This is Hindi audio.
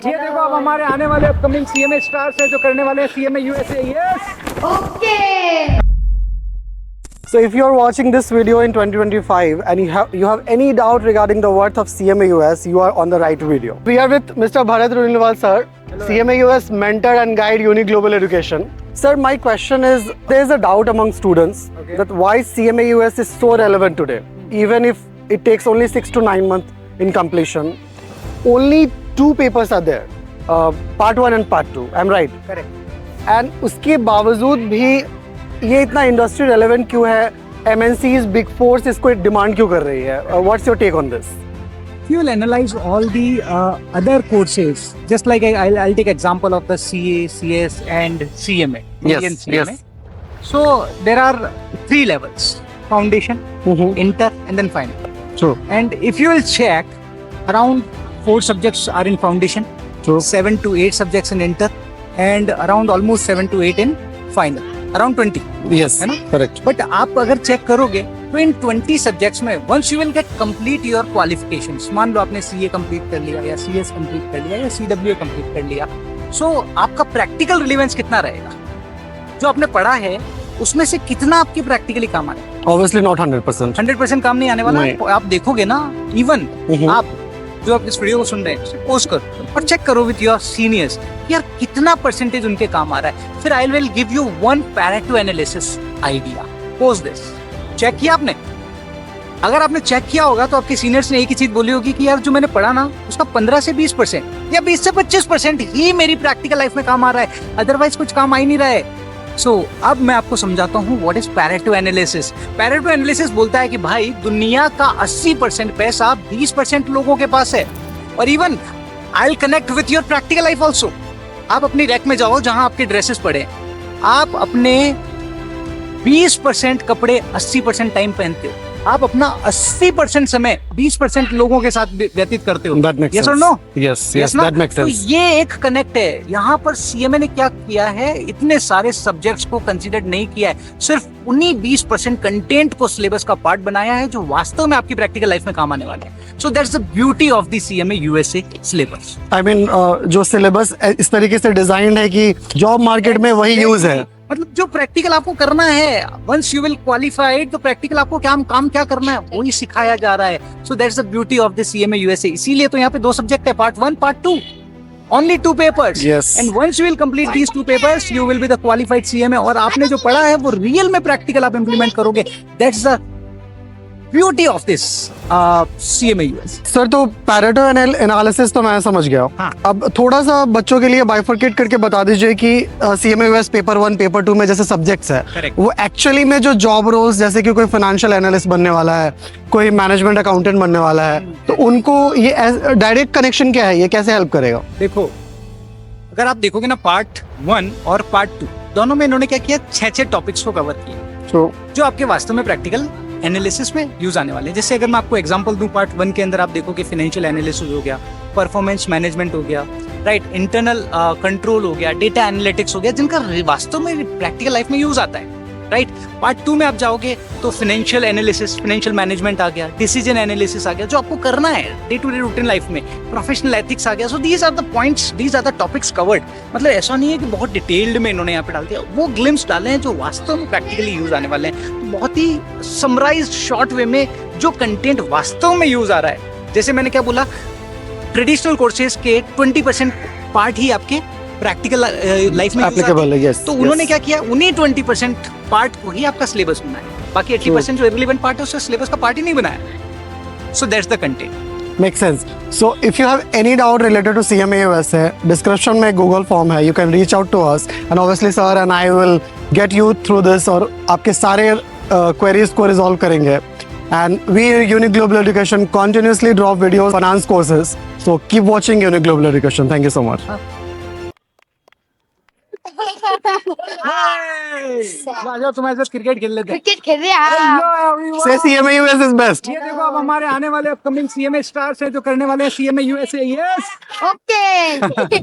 ये देखो अब हमारे आने वाले अपकमिंग सीएमए स्टार्स हैं जो करने वाले हैं CMA USA. Yes Okay. So if you are watching this video in 2025 and you have any doubt regarding the worth of CMA US, you are on the right video. We are with Mr. Bharat Runilwal sir, CMA US mentor and guide Uni Global Education. Sir, my question is, there is a doubt among students that why CMA US is so relevant today, even if it takes only 6 to 9 months in completion. Only 2 papers are there, part 1 and part 2. I'm right? Correct. And उसके बावजूद भी ये इतना इंडस्ट्री रेलेवेंट क्यों है? MNCs, Big Fours इसको डिमांड क्यों कर रही है? What's your take on this? If you will analyze all the other courses, just like I'll take example of the CA, CS and CMA. Indian CMA. So there are 3 levels: foundation, inter, and then final. True. And if you will check, around 4 subjects are in foundation, True. 7 to 8 subjects in inter, and around almost 7 to 8 in final. Around 20. Yes. है ना? Correct. बट आप अगर चेक करोगे तो इन 20 सब्जेक्ट्स में once you will get complete your qualifications, मान लो आपने सीए कंप्लीट कर लिया या सीएस कंप्लीट कर लिया या सीडब्ल्यू कंप्लीट कर लिया, सो आपका प्रैक्टिकल रिलेवेंस कितना रहेगा? जो आपने पढ़ा है उसमें से कितना आपके प्रैक्टिकली काम आएगा? Obviously not 100%. 100% काम नहीं आने वाला। नहीं। आप देखोगे ना, इवन आप जो आप इस वीडियो को सुन रहे हैं पोस्ट करो और चेक करो विद योर सीनियर्स, यार कितना परसेंटेज उनके काम आ रहा है। फिर I will give you one Pareto analysis idea. Post this, check किया आपने? अगर आपने चेक किया होगा तो आपके सीनियर्स ने एक ही चीज बोली होगी कि यार जो मैंने पढ़ा ना उसका 15 से 20% या 20 से 25% ही मेरी प्रैक्टिकल लाइफ में काम आ रहा है, अदरवाइज कुछ काम आ ही नहीं रहा है। सो अब मैं आपको समझाता हूँ what is Pareto analysis. Pareto analysis बोलता है कि भाई दुनिया का 80% पैसा 20% लोगों के पास है। और even I will connect with your practical life also. आप अपनी रैक में जाओ जहां आपके ड्रेसेस पड़े हैं, आप अपने 20% कपड़े 80% टाइम पहनते हो, आप अपना 80% समय 20% लोगों के साथ व्यतीत करते हो। That makes Yes or sense. no? Yes, ना? that makes तो sense. ये एक कनेक्ट है। यहाँ पर सीएमए ने क्या किया है, इतने सारे सब्जेक्ट्स को कंसीडर नहीं किया है, सिर्फ उन्हीं 20% कंटेंट को सिलेबस का पार्ट बनाया है जो वास्तव में आपकी प्रैक्टिकल लाइफ में काम आने वाले हैं। So that's the beauty of the CMA USA syllabus. I mean, जो सिलेबस इस तरीके से डिजाइन है कि जॉब मार्केट में वही यूज है। मतलब जो प्रैक्टिकल आपको करना है, वंस यू विल क्वालिफाइड, तो प्रैक्टिकल आपको काम क्या करना है वही सिखाया जा रहा है। So that's the beauty of the CMA USA. इसीलिए तो यहाँ पे 2 सब्जेक्ट है, part 1, part 2, only 2 papers. Yes. And once you will complete these 2 papers, you will be the qualified CMA. और आपने जो पढ़ा है वो रियल में प्रैक्टिकल आप इम्प्लीमेंट करोगे। That's the beauty of this CMA US. Sir, तो पैरेटो एनालिसिस तो मैं समझ गया। हाँ। अब थोड़ा सा बच्चों के लिए बाइफरकेट करके बता दीजिए कि CMA US पेपर 1, पेपर 2 में जैसे सब्जेक्ट्स है, Correct. वो एक्चुअली में जो जॉब रोल्स, जैसे कि कोई फाइनेंशियल एनालिस्ट बनने वाला है, कोई मैनेजमेंट अकाउंटेंट बनने वाला है, तो उनको ये डायरेक्ट कनेक्शन क्या है, ये कैसे हेल्प करेगा? देखो, अगर आप देखोगे ना पार्ट 1 और पार्ट 2 दोनों में इन्होंने क्या किया, 6 टॉपिक्स को कवर किया तो जो आपके वास्तव में प्रैक्टिकल एनालिसिस में यूज आने वाले हैं। जैसे अगर मैं आपको एग्जांपल दूं, पार्ट 1 के अंदर आप देखोगे फिनेंशियल एनालिसिस हो गया, परफॉर्मेंस मैनेजमेंट हो गया, राइट, इंटरनल कंट्रोल हो गया, डेटा एनालिटिक्स हो गया, जिनका वास्तव में प्रैक्टिकल लाइफ में यूज आता है, राइट। पार्ट 2 में आप जाओगे तो फिनेंशियल एनालिसिस, फिनेंशियल मैनेजमेंट आ गया, डिसीजन एनालिसिस आ गया, जो आपको करना है day to day routine life में, प्रोफेशनल एथिक्स आ गया। So these are the points, these are the topics covered. मतलब ऐसा नहीं है कि बहुत डिटेल्ड में इन्होंने यहाँ पे डाल दिया, वो ग्लिम्स डाले हैं जो वास्तव में प्रैक्टिकली यूज आने वाले हैं। तो बहुत ही समराइज्ड शॉर्ट वे में जो कंटेंट वास्तव में यूज आ रहा है, जैसे मैंने क्या बोला, ट्रेडिशनल कोर्सेज के 20% पार्ट ही आपके प्रैक्टिकल लाइफ में एप्लीकेबल है। यस, तो उन्होंने क्या किया, उन्हीं 20% पार्ट को ही आपका सिलेबस बनाया, बाकी 80% जो रिलेवेंट पार्ट है उसका सिलेबस का पार्ट ही नहीं बनाया। So that's the content. Makes sense. So if you have any doubt related to CMA USA, description में Google form है, you can reach out to us and obviously sir and I will get you through this और आपके सारे queries को resolve करेंगे। And we Uni Global Education continuously drop videos, finance courses. So keep watching Uni Global Education. Thank you so much. तुम्हारे साथ क्रिकेट खेल लेते हैं। क्रिकेट खेल रहे हैं। Hello everyone. Say CMA US is best. ये देखो अब हमारे आने वाले अपकमिंग सीएमए स्टार्स हैं जो करने वाले हैं सीएमए यूएसए। Yes Okay.